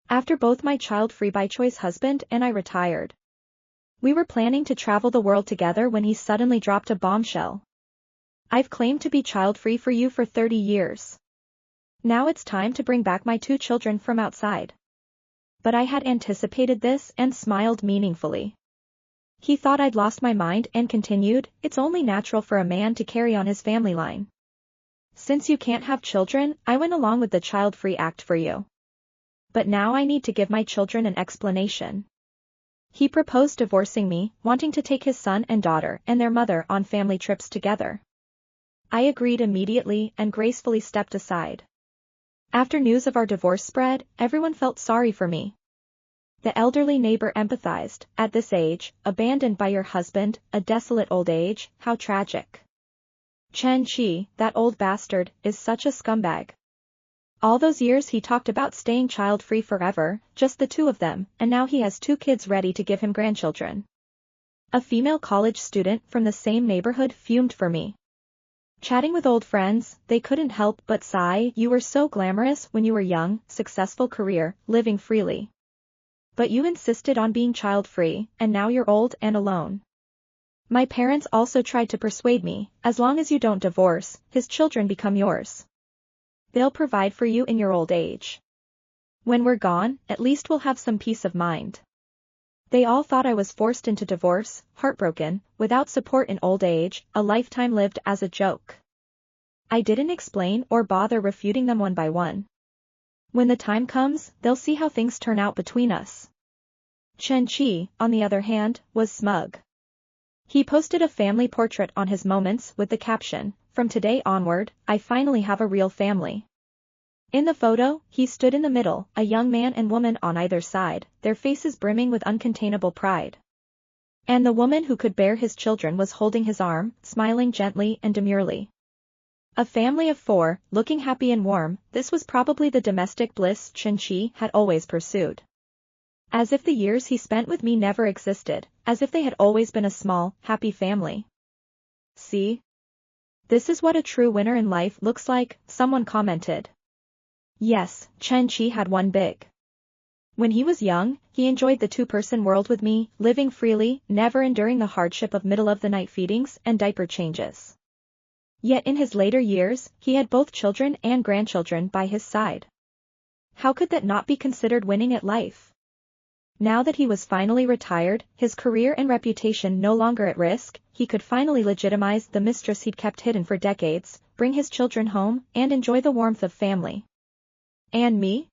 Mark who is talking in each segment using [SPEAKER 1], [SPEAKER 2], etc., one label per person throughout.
[SPEAKER 1] after both my child-free by choice husband and I retired. We were planning to travel the world together when he suddenly dropped a bombshell. I've claimed to be child-free for you for 30 years. Now it's time to bring back my 2 children from outside. But I had anticipated this and smiled meaningfully. He thought I'd lost my mind and continued, it's only natural for a man to carry on his family line. Since you can't have children, I went along with the Child-Free Act for you. But now I need to give my children an explanation. He proposed divorcing me, wanting to take his son and daughter and their mother on family trips together. I agreed immediately and gracefully stepped aside. After news of our divorce spread, everyone felt sorry for me. The elderly neighbor empathized, at this age, abandoned by your husband, a desolate old age, how tragic. Chen Qi, that old bastard, is such a scumbag. All those years he talked about staying child-free forever, just the 2 of them, and now he has 2 kids ready to give him grandchildren. A female college student from the same neighborhood fumed for me. Chatting with old friends, they couldn't help but sigh, you were so glamorous when you were young, successful career, living freely. But you insisted on being child-free, and now you're old and alone. My parents also tried to persuade me, as long as you don't divorce, his children become yours. They'll provide for you in your old age. When we're gone, at least we'll have some peace of mind. They all thought I was forced into divorce, heartbroken, without support in old age, a lifetime lived as a joke. I didn't explain or bother refuting them one by one. When the time comes, they'll see how things turn out between us. Chen Qi, on the other hand, was smug. He posted a family portrait on his Moments with the caption, from today onward, I finally have a real family. In the photo, he stood in the middle, a young man and woman on either side, their faces brimming with uncontainable pride. And the woman who could bear his children was holding his arm, smiling gently and demurely. A family of 4, looking happy and warm, this was probably the domestic bliss Chen Qi had always pursued. As if the years he spent with me never existed, as if they had always been a small, happy family. See? This is what a true winner in life looks like, someone commented. Yes, Chen Qi had won big. When he was young, he enjoyed the 2-person world with me, living freely, never enduring the hardship of middle-of-the-night feedings and diaper changes. Yet in his later years, he had both children and grandchildren by his side. How could that not be considered winning at life? Now that he was finally retired, his career and reputation no longer at risk, he could finally legitimize the mistress he'd kept hidden for decades, bring his children home, and enjoy the warmth of family. And me?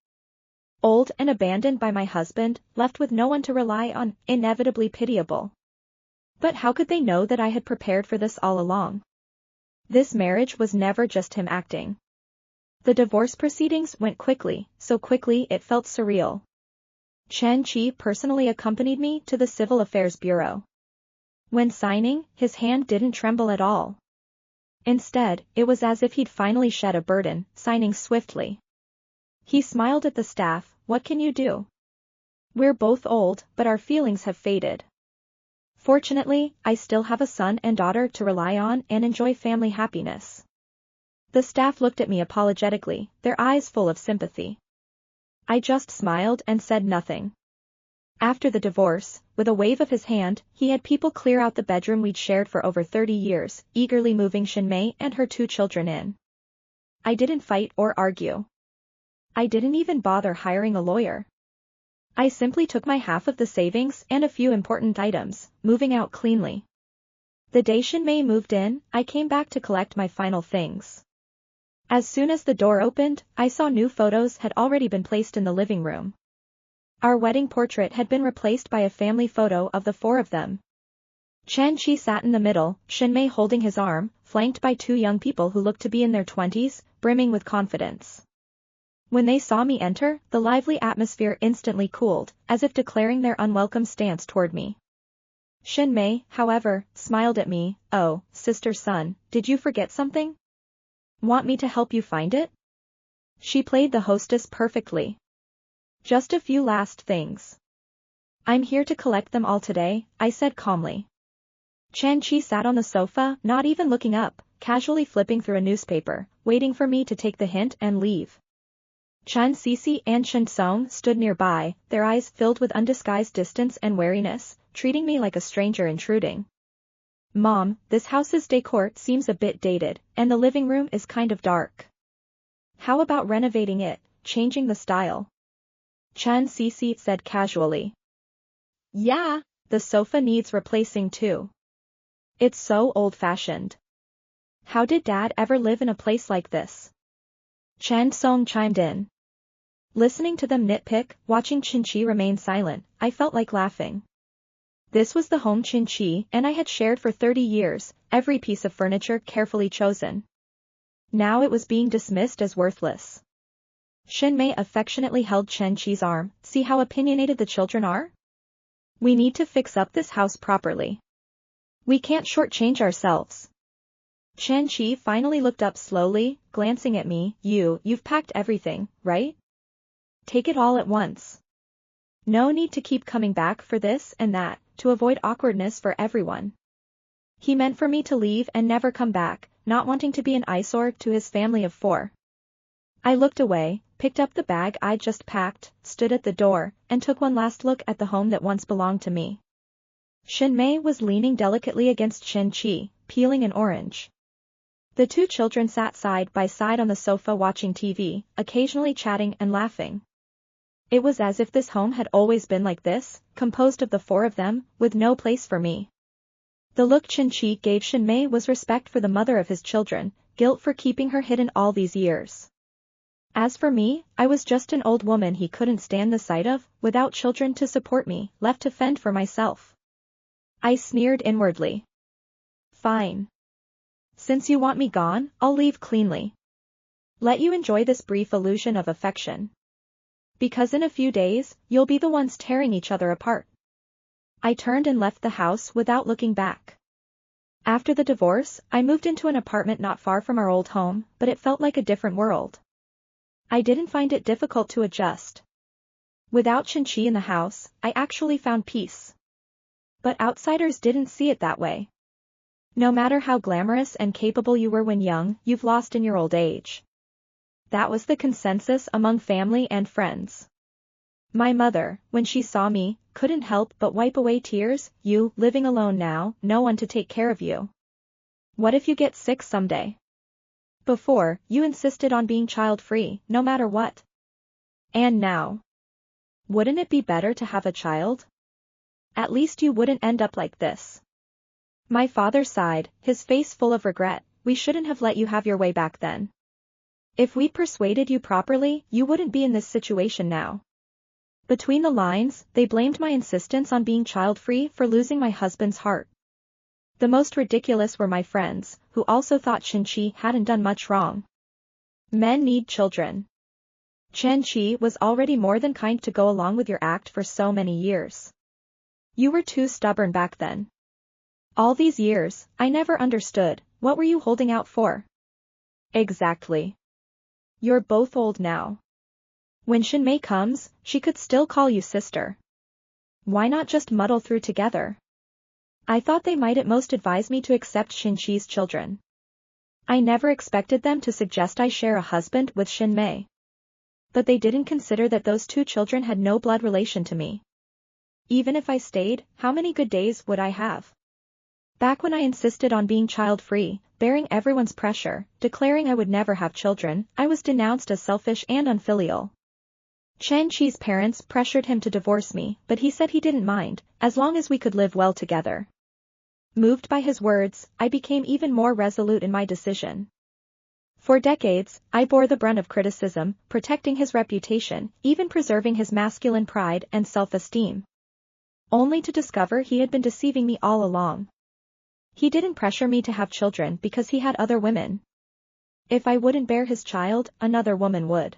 [SPEAKER 1] Old and abandoned by my husband, left with no one to rely on, inevitably pitiable. But how could they know that I had prepared for this all along? This marriage was never just him acting. The divorce proceedings went quickly, so quickly it felt surreal. Chen Qi personally accompanied me to the Civil Affairs Bureau. When signing, his hand didn't tremble at all. Instead, it was as if he'd finally shed a burden, signing swiftly. He smiled at the staff, what can you do? We're both old, but our feelings have faded. Fortunately, I still have a son and daughter to rely on and enjoy family happiness. The staff looked at me apologetically, their eyes full of sympathy. I just smiled and said nothing. After the divorce, with a wave of his hand, he had people clear out the bedroom we'd shared for over 30 years, eagerly moving Xinmei and her 2 children in. I didn't fight or argue. I didn't even bother hiring a lawyer. I simply took my half of the savings and a few important items, moving out cleanly. The day Xinmei moved in, I came back to collect my final things. As soon as the door opened, I saw new photos had already been placed in the living room. Our wedding portrait had been replaced by a family photo of the 4 of them. Chen Qi sat in the middle, Xinmei holding his arm, flanked by 2 young people who looked to be in their 20s, brimming with confidence. When they saw me enter, the lively atmosphere instantly cooled, as if declaring their unwelcome stance toward me. Xinmei, however, smiled at me, oh, sister son, did you forget something? Want me to help you find it? She played the hostess perfectly. Just a few last things. I'm here to collect them all today, I said calmly. Chen Qi sat on the sofa, not even looking up, casually flipping through a newspaper, waiting for me to take the hint and leave. Chen Cece and Chen Song stood nearby, their eyes filled with undisguised distance and wariness, treating me like a stranger intruding. Mom, this house's decor seems a bit dated, and the living room is kind of dark. How about renovating it, changing the style? Chen Cece said casually. Yeah, the sofa needs replacing too. It's so old-fashioned. How did Dad ever live in a place like this? Chen Song chimed in. Listening to them nitpick, watching Qinqi remain silent, I felt like laughing. This was the home Qinqi and I had shared for 30 years, every piece of furniture carefully chosen. Now it was being dismissed as worthless. Xinmei affectionately held Qinqi's arm. See how opinionated the children are? We need to fix up this house properly. We can't shortchange ourselves. Qinqi finally looked up slowly, glancing at me. You've packed everything, right? Take it all at once. No need to keep coming back for this and that, to avoid awkwardness for everyone. He meant for me to leave and never come back, not wanting to be an eyesore to his family of 4. I looked away, picked up the bag I'd just packed, stood at the door, and took one last look at the home that once belonged to me. Xinmei was leaning delicately against Qinqi, peeling an orange. The two children sat side by side on the sofa watching TV, occasionally chatting and laughing. It was as if this home had always been like this, composed of the 4 of them, with no place for me. The look Qinqi gave Xinmei was respect for the mother of his children, guilt for keeping her hidden all these years. As for me, I was just an old woman he couldn't stand the sight of, without children to support me, left to fend for myself. I sneered inwardly. Fine. Since you want me gone, I'll leave cleanly. Let you enjoy this brief illusion of affection. Because in a few days, you'll be the ones tearing each other apart. I turned and left the house without looking back. After the divorce, I moved into an apartment not far from our old home, but it felt like a different world. I didn't find it difficult to adjust. Without Qinqi in the house, I actually found peace. But outsiders didn't see it that way. No matter how glamorous and capable you were when young, you've lost in your old age. That was the consensus among family and friends. My mother, when she saw me, couldn't help but wipe away tears. You, living alone now, no one to take care of you. What if you get sick someday? Before, you insisted on being child-free, no matter what. And now? Wouldn't it be better to have a child? At least you wouldn't end up like this. My father sighed, his face full of regret. We shouldn't have let you have your way back then. If we'd persuaded you properly, you wouldn't be in this situation now. Between the lines, they blamed my insistence on being child-free for losing my husband's heart. The most ridiculous were my friends, who also thought Qinqi hadn't done much wrong. Men need children. Qinqi was already more than kind to go along with your act for so many years. You were too stubborn back then. All these years, I never understood, what were you holding out for? Exactly. You're both old now. When Xinmei comes, she could still call you sister. Why not just muddle through together? I thought they might at most advise me to accept Qinqi's children. I never expected them to suggest I share a husband with Xinmei. But they didn't consider that those 2 children had no blood relation to me. Even if I stayed, how many good days would I have? Back when I insisted on being child-free, bearing everyone's pressure, declaring I would never have children, I was denounced as selfish and unfilial. Qinqi's parents pressured him to divorce me, but he said he didn't mind, as long as we could live well together. Moved by his words, I became even more resolute in my decision. For decades, I bore the brunt of criticism, protecting his reputation, even preserving his masculine pride and self-esteem. Only to discover he had been deceiving me all along. He didn't pressure me to have children because he had other women. If I wouldn't bear his child, another woman would.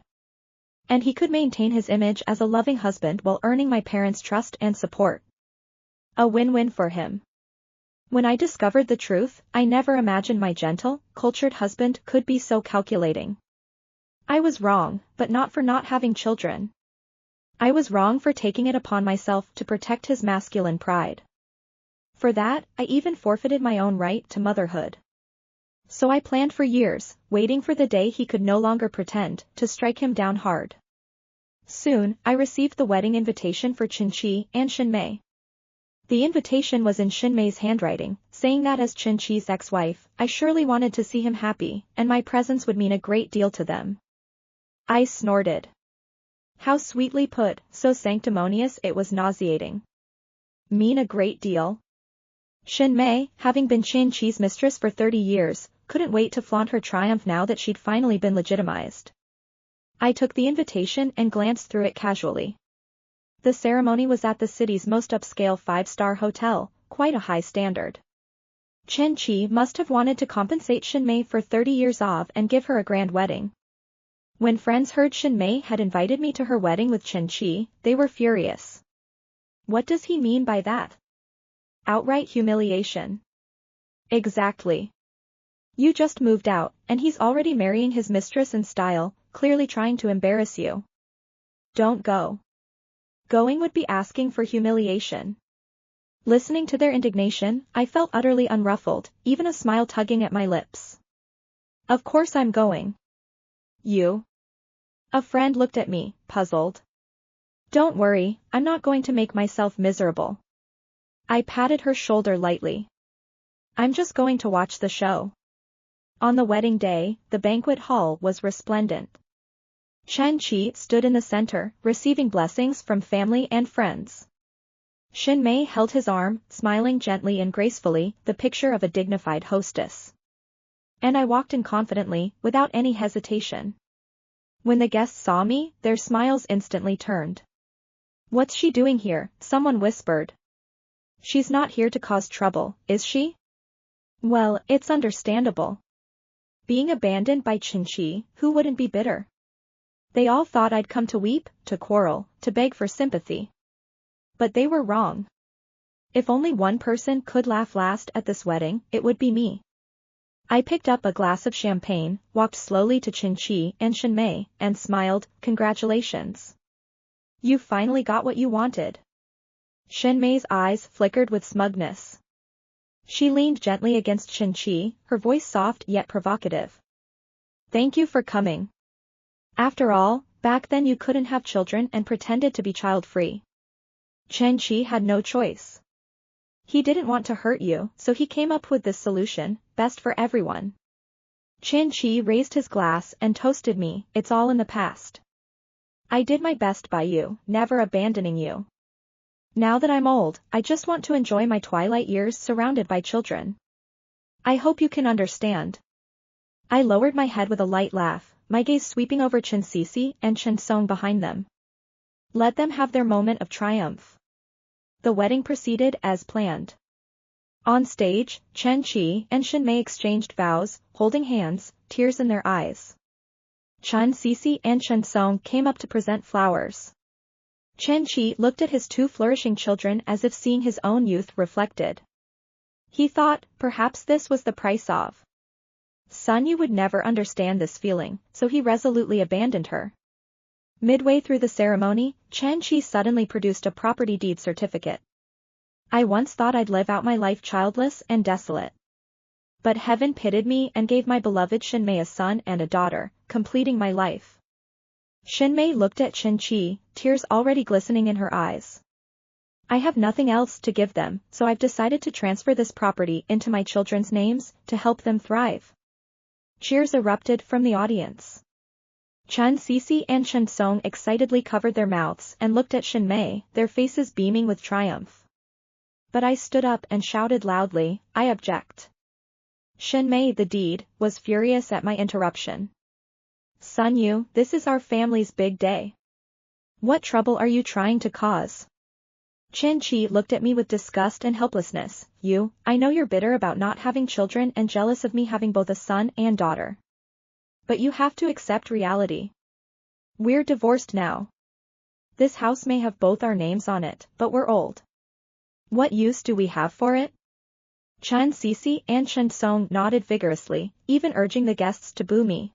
[SPEAKER 1] And he could maintain his image as a loving husband while earning my parents' trust and support. A win-win for him. When I discovered the truth, I never imagined my gentle, cultured husband could be so calculating. I was wrong, but not for not having children. I was wrong for taking it upon myself to protect his masculine pride. For that, I even forfeited my own right to motherhood. So I planned for years, waiting for the day he could no longer pretend, to strike him down hard. Soon, I received the wedding invitation for Qinqi and Xinmei. The invitation was in Xinmei's handwriting, saying that as Qinqi's ex-wife, I surely wanted to see him happy, and my presence would mean a great deal to them. I snorted. How sweetly put, so sanctimonious it was nauseating. Mean a great deal? Xinmei, having been Qinqi's mistress for 30 years, couldn't wait to flaunt her triumph now that she'd finally been legitimized. I took the invitation and glanced through it casually. The ceremony was at the city's most upscale 5-star hotel, quite a high standard. Qinqi must have wanted to compensate Xinmei for 30 years off and give her a grand wedding. When friends heard Xinmei had invited me to her wedding with Qinqi, they were furious. What does he mean by that? Outright humiliation. Exactly. You just moved out, and he's already marrying his mistress in style, clearly trying to embarrass you. Don't go. Going would be asking for humiliation. Listening to their indignation, I felt utterly unruffled, even a smile tugging at my lips. Of course I'm going. You? A friend looked at me, puzzled. Don't worry, I'm not going to make myself miserable. I patted her shoulder lightly. I'm just going to watch the show. On the wedding day, the banquet hall was resplendent. Qinqi stood in the center, receiving blessings from family and friends. Xinmei held his arm, smiling gently and gracefully, the picture of a dignified hostess. And I walked in confidently, without any hesitation. When the guests saw me, their smiles instantly turned. What's she doing here? Someone whispered. She's not here to cause trouble, is she? Well, it's understandable. Being abandoned by Qinqi, who wouldn't be bitter? They all thought I'd come to weep, to quarrel, to beg for sympathy. But they were wrong. If only one person could laugh last at this wedding, it would be me. I picked up a glass of champagne, walked slowly to Qinqi and Xinmei, and smiled, "Congratulations. You finally got what you wanted." Xinmei's eyes flickered with smugness. She leaned gently against Qinqi, her voice soft yet provocative. "Thank you for coming. After all, back then you couldn't have children and pretended to be child-free." Qinqi had no choice. He didn't want to hurt you, so he came up with this solution, best for everyone. Qinqi raised his glass and toasted me, "It's all in the past. I did my best by you, never abandoning you. Now that I'm old, I just want to enjoy my twilight years surrounded by children. I hope you can understand." I lowered my head with a light laugh, my gaze sweeping over Qin Sisi and Chen Song behind them. Let them have their moment of triumph. The wedding proceeded as planned. On stage, Qinqi and Xinmei exchanged vows, holding hands, tears in their eyes. Chen Sisi and Chen Song came up to present flowers. Qinqi looked at his 2 flourishing children as if seeing his own youth reflected. He thought, perhaps this was the price of. Son, you would never understand this feeling, so he resolutely abandoned her. Midway through the ceremony, Qinqi suddenly produced a property deed certificate. I once thought I'd live out my life childless and desolate. But heaven pitied me and gave my beloved Xinmei a son and a daughter, completing my life. Xinmei looked at Qinqi, tears already glistening in her eyes. I have nothing else to give them, so I've decided to transfer this property into my children's names, to help them thrive. Cheers erupted from the audience. Chen Sisi and Chen Song excitedly covered their mouths and looked at Xinmei, their faces beaming with triumph. But I stood up and shouted loudly, "I object." Xinmei, the deed, was furious at my interruption. "Son, this is our family's big day. What trouble are you trying to cause?" Qinqi looked at me with disgust and helplessness. I know you're bitter about not having children and jealous of me having both a son and daughter. But you have to accept reality. We're divorced now. This house may have both our names on it, but we're old. What use do we have for it?" Chen Sisi and Chen Song nodded vigorously, even urging the guests to boo me.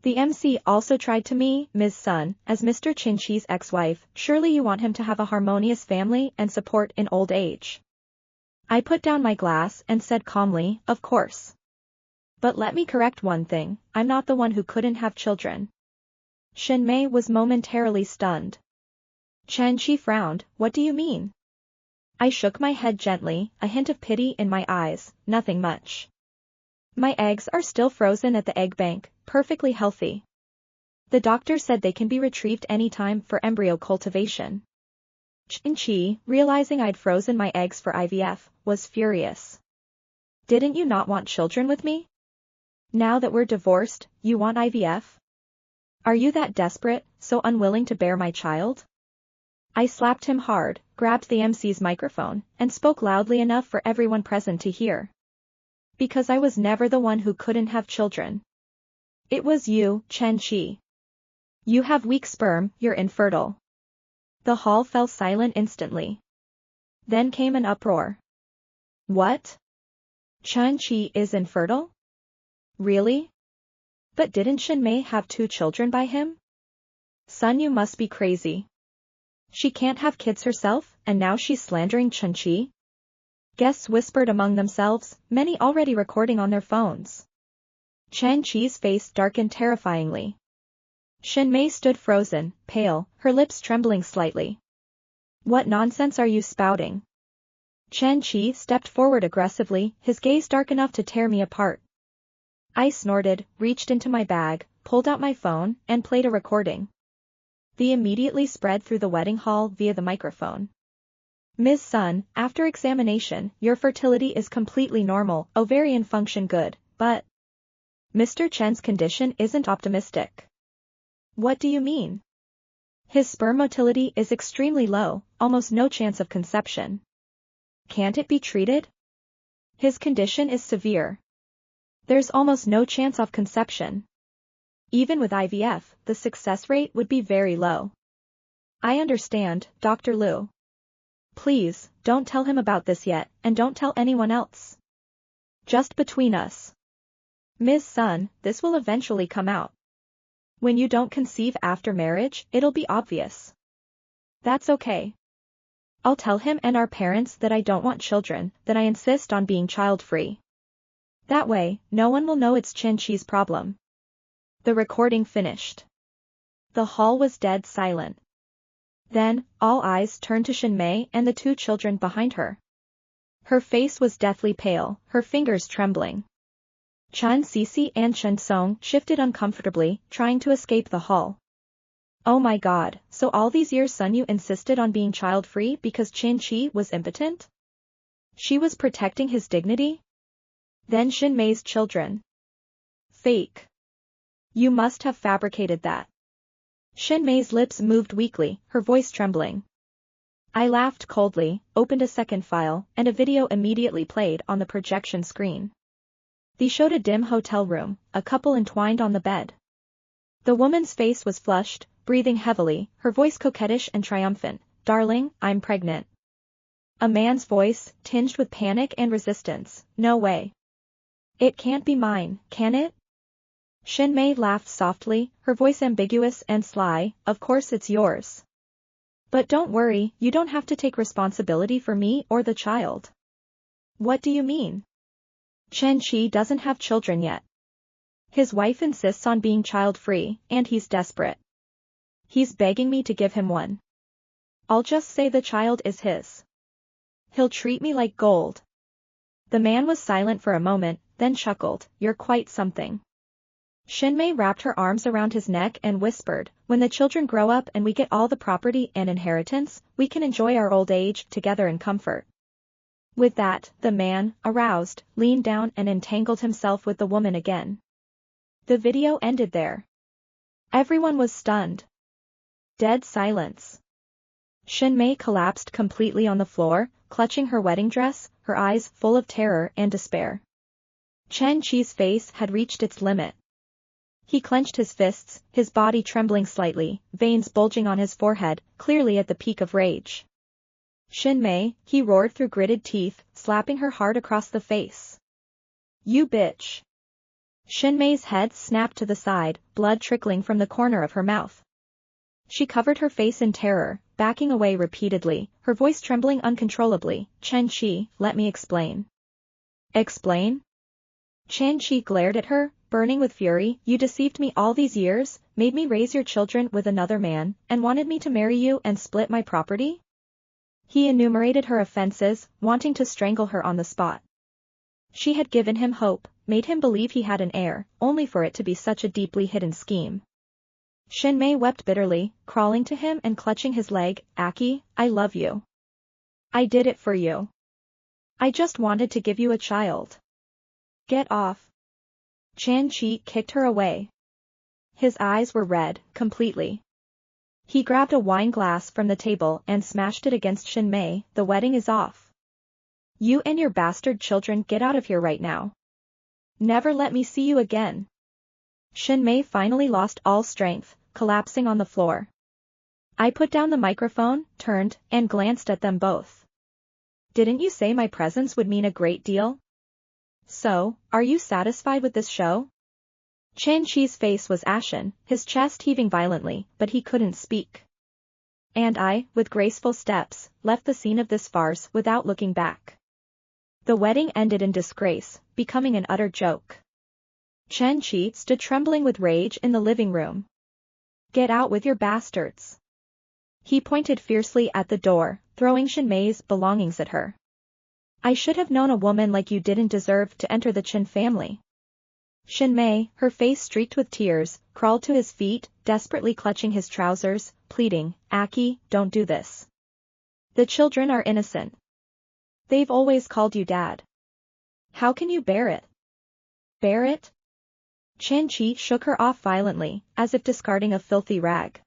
[SPEAKER 1] The MC also tried to me, "Ms. Sun, as Mr. Qinqi's ex-wife, surely you want him to have a harmonious family and support in old age." I put down my glass and said calmly, "Of course. But let me correct one thing, I'm not the one who couldn't have children." Shinmei was momentarily stunned. Chen Qi frowned. What do you mean? I shook my head gently, a hint of pity in my eyes. Nothing much. My eggs are still frozen at the egg bank, perfectly healthy. The doctor said they can be retrieved anytime for embryo cultivation. Chen Qi, realizing I'd frozen my eggs for IVF, was furious. Didn't you not want children with me? Now that we're divorced, you want IVF? Are you that desperate, so unwilling to bear my child? I slapped him hard, grabbed the MC's microphone, and spoke loudly enough for everyone present to hear. Because I was never the one who couldn't have children. It was you, Chen Qi. You have weak sperm, you're infertile. The hall fell silent instantly. Then came an uproar. What? Chen Qi is infertile? Really? But didn't Shinmei have 2 children by him? Son, you must be crazy. She can't have kids herself, and now she's slandering Chen Qi? Guests whispered among themselves, many already recording on their phones. Chen Qi's face darkened terrifyingly. Shinmei stood frozen, pale, her lips trembling slightly. What nonsense are you spouting? Chen Qi stepped forward aggressively, his gaze dark enough to tear me apart. I snorted, reached into my bag, pulled out my phone, and played a recording. The immediately spread through the wedding hall via the microphone. Ms. Sun, after examination, your fertility is completely normal, ovarian function good, but Mr. Chen's condition isn't optimistic. What do you mean? His sperm motility is extremely low, almost no chance of conception. Can't it be treated? His condition is severe. There's almost no chance of conception. Even with IVF, the success rate would be very low. I understand, Dr. Liu. Please, don't tell him about this yet, and don't tell anyone else. Just between us. Ms. Sun, this will eventually come out. When you don't conceive after marriage, it'll be obvious. That's okay. I'll tell him and our parents that I don't want children, that I insist on being child-free. That way, no one will know it's Chen Qi's problem. The recording finished. The hall was dead silent. Then, all eyes turned to Shinmei and the 2 children behind her. Her face was deathly pale, her fingers trembling. Chen Cece and Chen Song shifted uncomfortably, trying to escape the hall. Oh my god, so all these years Sun Yu insisted on being child-free because Chen Qi was impotent? She was protecting his dignity? Then Shinmei's children. Fake. You must have fabricated that. Shinmei's lips moved weakly, her voice trembling. I laughed coldly, opened a second file, and a video immediately played on the projection screen. They showed a dim hotel room, a couple entwined on the bed. The woman's face was flushed, breathing heavily, her voice coquettish and triumphant. Darling, I'm pregnant. A man's voice, tinged with panic and resistance. No way. It can't be mine, can it? Shinmei laughed softly, her voice ambiguous and sly. Of course it's yours. But don't worry, you don't have to take responsibility for me or the child. What do you mean? Chen Qi doesn't have children yet. His wife insists on being child-free, and he's desperate. He's begging me to give him one. I'll just say the child is his. He'll treat me like gold. The man was silent for a moment, then chuckled. You're quite something. Shinmei wrapped her arms around his neck and whispered, when the children grow up and we get all the property and inheritance, we can enjoy our old age together in comfort. With that, the man, aroused, leaned down and entangled himself with the woman again. The video ended there. Everyone was stunned. Dead silence. Shinmei collapsed completely on the floor, clutching her wedding dress, her eyes full of terror and despair. Chen Qi's face had reached its limit. He clenched his fists, his body trembling slightly, veins bulging on his forehead, clearly at the peak of rage. Shinmei, he roared through gritted teeth, slapping her hard across the face. You bitch. Shinmei's head snapped to the side, blood trickling from the corner of her mouth. She covered her face in terror, backing away repeatedly, her voice trembling uncontrollably. Chen Qi, let me explain. Explain? Chen Qi glared at her, burning with fury. You deceived me all these years, made me raise your children with another man, and wanted me to marry you and split my property? He enumerated her offenses, wanting to strangle her on the spot. She had given him hope, made him believe he had an heir, only for it to be such a deeply hidden scheme. Shinmei wept bitterly, crawling to him and clutching his leg. Aki, I love you. I did it for you. I just wanted to give you a child. Get off. Chan Chi kicked her away. His eyes were red, completely. He grabbed a wine glass from the table and smashed it against Shinmei. The wedding is off. You and your bastard children get out of here right now. Never let me see you again. Shinmei finally lost all strength, collapsing on the floor. I put down the microphone, turned, and glanced at them both. Didn't you say my presence would mean a great deal? So, are you satisfied with this show? Chan Chi's face was ashen, his chest heaving violently, but he couldn't speak. And I, with graceful steps, left the scene of this farce without looking back. The wedding ended in disgrace, becoming an utter joke. Chen Chi stood trembling with rage in the living room. Get out with your bastards. He pointed fiercely at the door, throwing Shinmei's belongings at her. I should have known a woman like you didn't deserve to enter the Chen family. Shinmei, her face streaked with tears, crawled to his feet, desperately clutching his trousers, pleading, Aki, don't do this. The children are innocent. They've always called you dad. How can you bear it? Bear it? Chen Chi shook her off violently, as if discarding a filthy rag.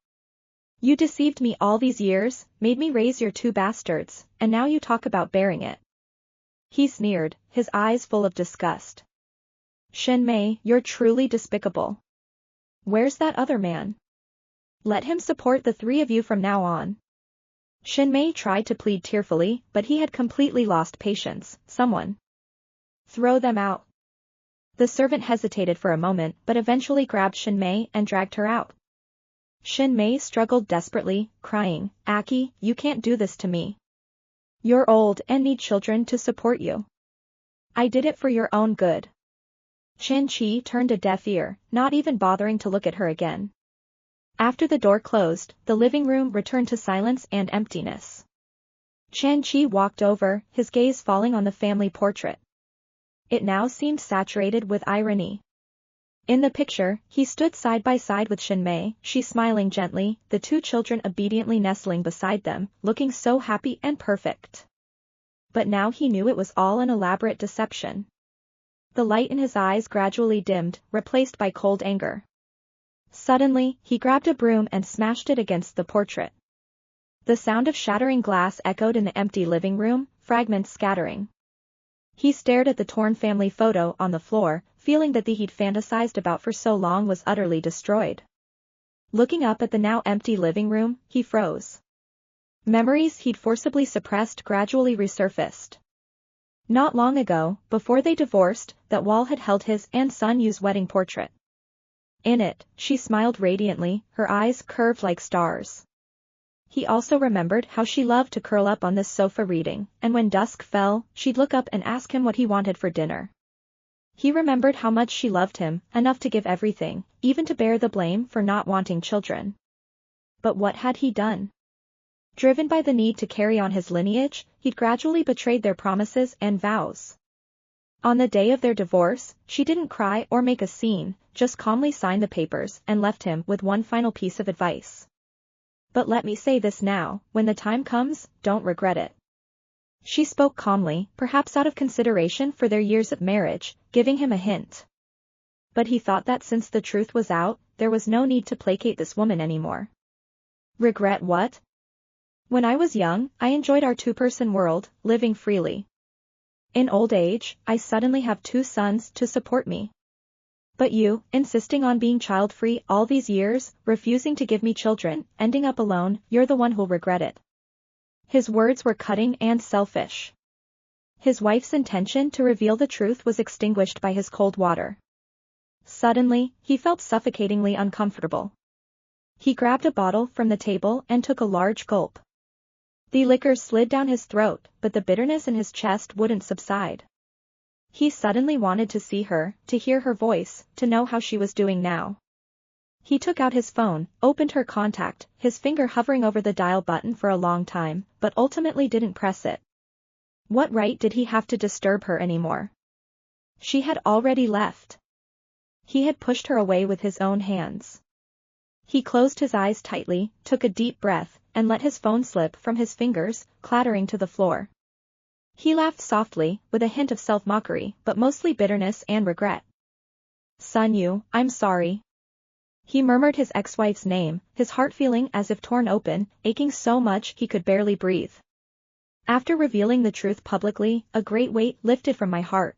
[SPEAKER 1] You deceived me all these years, made me raise your two bastards, and now you talk about bearing it. He sneered, his eyes full of disgust. Shinmei, you're truly despicable. Where's that other man? Let him support the three of you from now on. Shinmei tried to plead tearfully, but he had completely lost patience. Someone. Throw them out. The servant hesitated for a moment but eventually grabbed Shinmei and dragged her out. Shinmei struggled desperately, crying, Aki, you can't do this to me. You're old and need children to support you. I did it for your own good. Chen Chi turned a deaf ear, not even bothering to look at her again. After the door closed, the living room returned to silence and emptiness. Chen Chi walked over, his gaze falling on the family portrait. It now seemed saturated with irony. In the picture, he stood side by side with Shinmei, she smiling gently, the two children obediently nestling beside them, looking so happy and perfect. But now he knew it was all an elaborate deception. The light in his eyes gradually dimmed, replaced by cold anger. Suddenly, he grabbed a broom and smashed it against the portrait. The sound of shattering glass echoed in the empty living room, fragments scattering. He stared at the torn family photo on the floor, feeling that the he'd fantasized about for so long was utterly destroyed. Looking up at the now empty living room, he froze. Memories he'd forcibly suppressed gradually resurfaced. Not long ago, before they divorced, that wall had held his and Sun Yu's wedding portrait. In it, she smiled radiantly, her eyes curved like stars. He also remembered how she loved to curl up on this sofa reading, and when dusk fell, she'd look up and ask him what he wanted for dinner. He remembered how much she loved him, enough to give everything, even to bear the blame for not wanting children. But what had he done? Driven by the need to carry on his lineage, he'd gradually betrayed their promises and vows. On the day of their divorce, she didn't cry or make a scene, just calmly signed the papers and left him with one final piece of advice. But let me say this now, when the time comes, don't regret it. She spoke calmly, perhaps out of consideration for their years of marriage, giving him a hint. But he thought that since the truth was out, there was no need to placate this woman anymore. Regret what? When I was young, I enjoyed our two-person world, living freely. In old age, I suddenly have two sons to support me. But you, insisting on being child-free all these years, refusing to give me children, ending up alone, you're the one who'll regret it. His words were cutting and selfish. His wife's intention to reveal the truth was extinguished by his cold water. Suddenly, he felt suffocatingly uncomfortable. He grabbed a bottle from the table and took a large gulp. The liquor slid down his throat, but the bitterness in his chest wouldn't subside. He suddenly wanted to see her, to hear her voice, to know how she was doing now. He took out his phone, opened her contact, his finger hovering over the dial button for a long time, but ultimately didn't press it. What right did he have to disturb her anymore? She had already left. He had pushed her away with his own hands. He closed his eyes tightly, took a deep breath, and let his phone slip from his fingers, clattering to the floor. He laughed softly, with a hint of self-mockery, but mostly bitterness and regret. Sun-Yu, I'm sorry. He murmured his ex-wife's name, his heart feeling as if torn open, aching so much he could barely breathe. After revealing the truth publicly, a great weight lifted from my heart.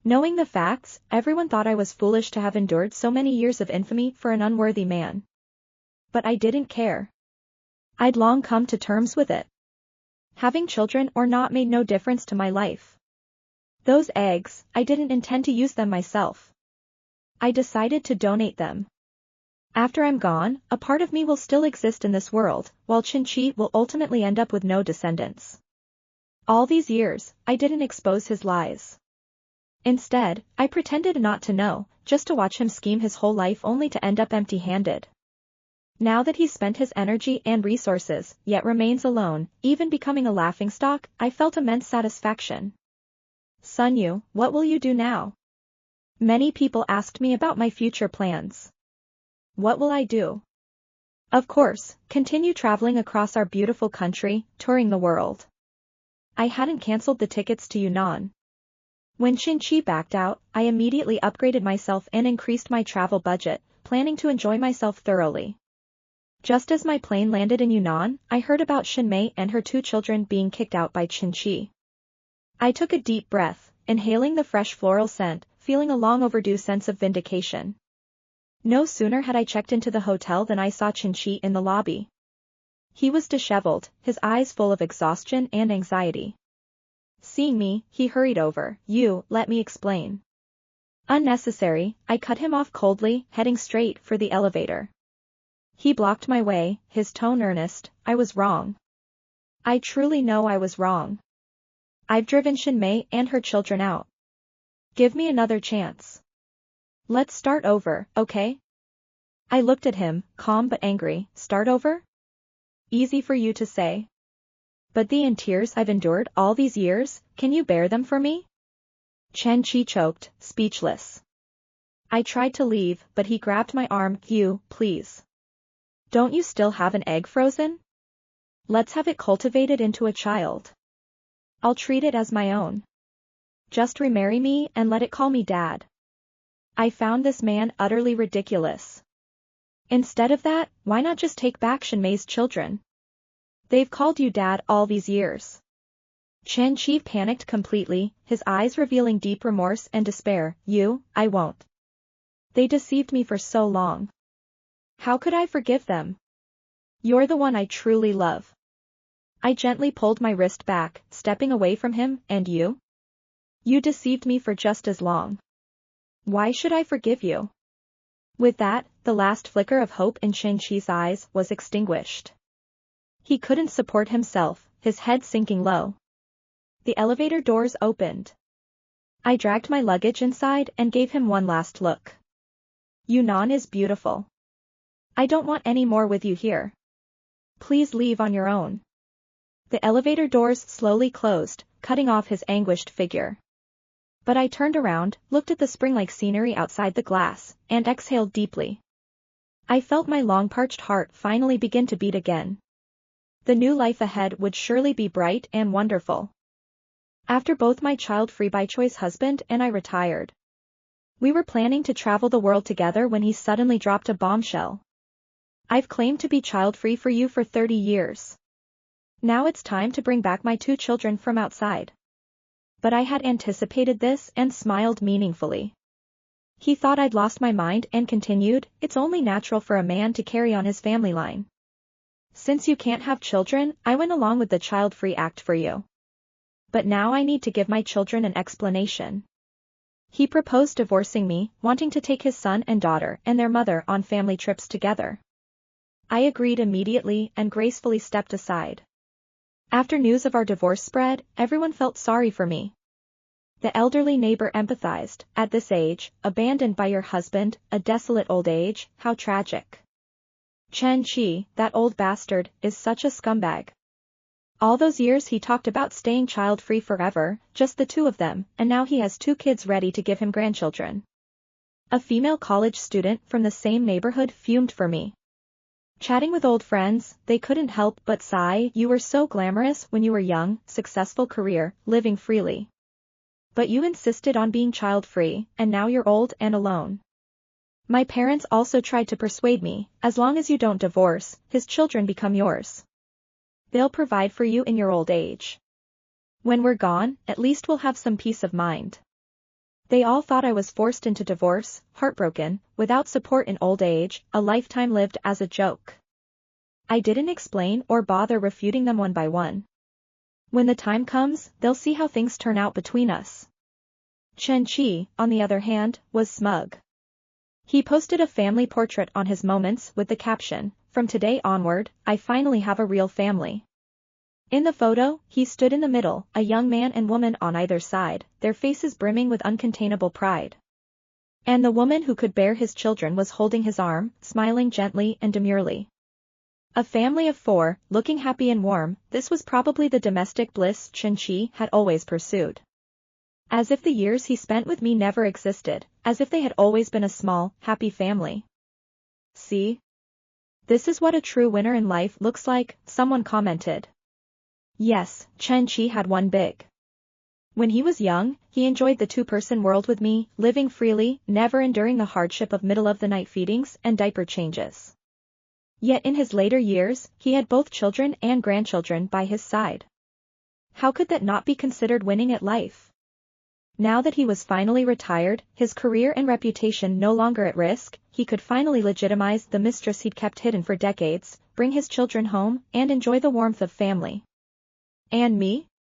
[SPEAKER 1] Knowing the facts, everyone thought I was foolish to have endured so many years of infamy for an unworthy man. But I didn't care. I'd long come to terms with it. Having children or not made no difference to my life. Those eggs, I didn't intend to use them myself. I decided to donate them. After I'm gone, a part of me will still exist in this world, while Qin will ultimately end up with no descendants. All these years, I didn't expose his lies. Instead, I pretended not to know, just to watch him scheme his whole life only to end up empty-handed. Now that he's spent his energy and resources, yet remains alone, even becoming a laughingstock, I felt immense satisfaction. Sun-Yu, what will you do now? Many people asked me about my future plans. What will I do? Of course, continue traveling across our beautiful country, touring the world. I hadn't cancelled the tickets to Yunnan. When Qin backed out, I immediately upgraded myself and increased my travel budget, planning to enjoy myself thoroughly. Just as my plane landed in Yunnan, I heard about Xinmei and her 2 children being kicked out by Qin. I took a deep breath, inhaling the fresh floral scent, feeling a long overdue sense of vindication. No sooner had I checked into the hotel than I saw Qin in the lobby. He was disheveled, his eyes full of exhaustion and anxiety. Seeing me, he hurried over. Let me explain. Unnecessary, I cut him off coldly, heading straight for the elevator. He blocked my way, his tone earnest. I was wrong. I truly know I was wrong. I've driven Xinmei and her children out. Give me another chance. Let's start over, okay? I looked at him, calm but angry. Start over? Easy for you to say. But the tears I've endured all these years, can you bear them for me? Qin choked, speechless. I tried to leave, but he grabbed my arm. Please. Don't you still have an egg frozen? Let's have it cultivated into a child. I'll treat it as my own. Just remarry me and let it call me Dad. I found this man utterly ridiculous. Instead of that, why not just take back Xinmei's children? They've called you Dad all these years. Qin panicked completely, his eyes revealing deep remorse and despair. I won't. They deceived me for so long. How could I forgive them? You're the one I truly love. I gently pulled my wrist back, stepping away from him. And you? You deceived me for just as long. Why should I forgive you? With that, the last flicker of hope in Qin's eyes was extinguished. He couldn't support himself, his head sinking low. The elevator doors opened. I dragged my luggage inside and gave him one last look. Yunnan is beautiful. I don't want any more with you here. Please leave on your own. The elevator doors slowly closed, cutting off his anguished figure. But I turned around, looked at the spring-like scenery outside the glass, and exhaled deeply. I felt my long-parched heart finally begin to beat again. The new life ahead would surely be bright and wonderful. After both my child-free by choice husband and I retired. We were planning to travel the world together when he suddenly dropped a bombshell. I've claimed to be child-free for you for 30 years. Now it's time to bring back my 2 children from outside. But I had anticipated this and smiled meaningfully. He thought I'd lost my mind and continued, it's only natural for a man to carry on his family line. Since you can't have children, I went along with the Child-Free Act for you. But now I need to give my children an explanation. He proposed divorcing me, wanting to take his son and daughter and their mother on family trips together. I agreed immediately and gracefully stepped aside. After news of our divorce spread, everyone felt sorry for me. The elderly neighbor empathized. At this age, abandoned by your husband, a desolate old age, how tragic. Chen Qi, that old bastard, is such a scumbag. All those years he talked about staying child-free forever, just the two of them, and now he has 2 kids ready to give him grandchildren. A female college student from the same neighborhood fumed for me. Chatting with old friends, they couldn't help but sigh. You were so glamorous when you were young, successful career, living freely. But you insisted on being child-free, and now you're old and alone. My parents also tried to persuade me, as long as you don't divorce, his children become yours. They'll provide for you in your old age. When we're gone, at least we'll have some peace of mind. They all thought I was forced into divorce, heartbroken, without support in old age, a lifetime lived as a joke. I didn't explain or bother refuting them one by one. When the time comes, they'll see how things turn out between us. Chen Qi, on the other hand, was smug. He posted a family portrait on his Moments with the caption, "From today onward, I finally have a real family." In the photo, he stood in the middle, a young man and woman on either side, their faces brimming with uncontainable pride. And the woman who could bear his children was holding his arm, smiling gently and demurely. A family of 4, looking happy and warm, this was probably the domestic bliss Chen Qi had always pursued. As if the years he spent with me never existed, as if they had always been a small, happy family. See? This is what a true winner in life looks like, someone commented. Yes, Chen Qi had won big. When he was young, he enjoyed the 2-person world with me, living freely, never enduring the hardship of middle-of-the-night feedings and diaper changes. Yet in his later years, he had both children and grandchildren by his side. How could that not be considered winning at life? Now that he was finally retired, his career and reputation no longer at risk, he could finally legitimize the mistress he'd kept hidden for decades, bring his children home, and enjoy the warmth of family. And me?